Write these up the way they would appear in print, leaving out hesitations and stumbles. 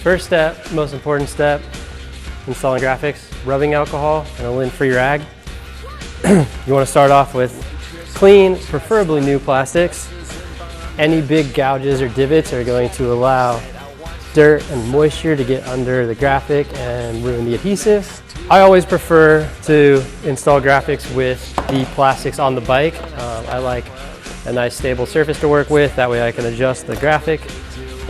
First step, most important step, installing graphics, rubbing alcohol and a lint-free rag. You want to start off with clean, preferably new plastics. Any big gouges or divots are going to allow dirt and moisture to get under the graphic and ruin the adhesive. I always prefer to install graphics with the plastics on the bike. I like a nice stable surface to work with. That way I can adjust the graphic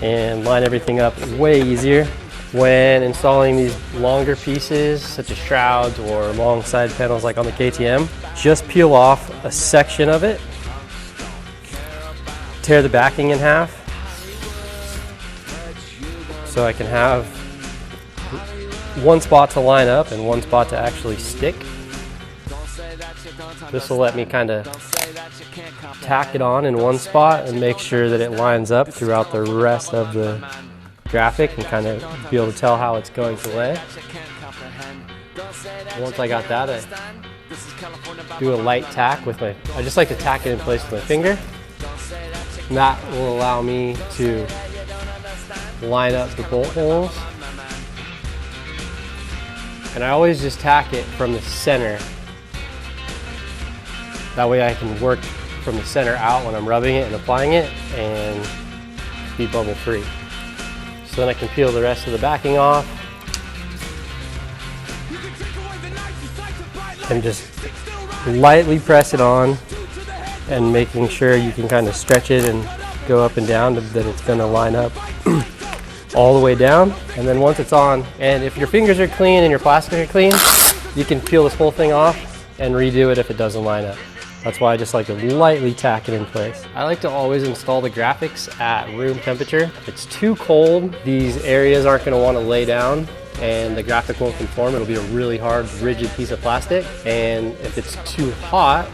and line everything up way easier. When installing these longer pieces, such as shrouds or long side panels like on the KTM, just peel off a section of it, tear the backing in half, so I can have one spot to line up and one spot to actually stick. This will let me kind of tack it on in one spot and make sure that it lines up throughout the rest of the graphic and kind of be able to tell how it's going to lay. Once I got that, I do a light tack with I just like to tack it in place with my finger. And that will allow me to line up the bolt holes. And I always just tack it from the center. That way I can work from the center out when I'm rubbing it and applying it and be bubble free. So then I can peel the rest of the backing off and just lightly press it on and making sure you can kind of stretch it and go up and down that it's going to line up all the way down. And then once it's on, and if your fingers are clean and your plastics are clean, you can peel this whole thing off and redo it if it doesn't line up. That's why I just like to lightly tack it in place. I like to always install the graphics at room temperature. If it's too cold, these areas aren't going to want to lay down and the graphic won't conform. It'll be a really hard, rigid piece of plastic. And if it's too hot,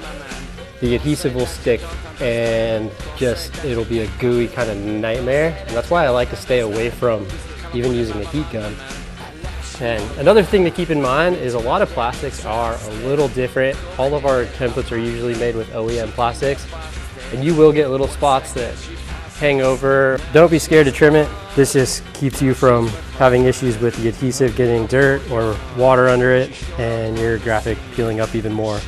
the adhesive will stick and it'll be a gooey kind of nightmare. And that's why I like to stay away from even using a heat gun. And another thing to keep in mind is a lot of plastics are a little different. All of our templates are usually made with OEM plastics, and you will get little spots that hang over. Don't be scared to trim it. This just keeps you from having issues with the adhesive getting dirt or water under it and your graphic peeling up even more.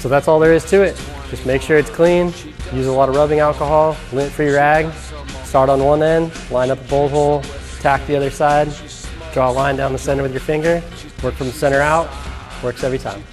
So that's all there is to it. Just make sure it's clean, use a lot of rubbing alcohol, lint-free rag, start on one end, line up a bolt hole, tack the other side, draw a line down the center with your finger, work from the center out, works every time.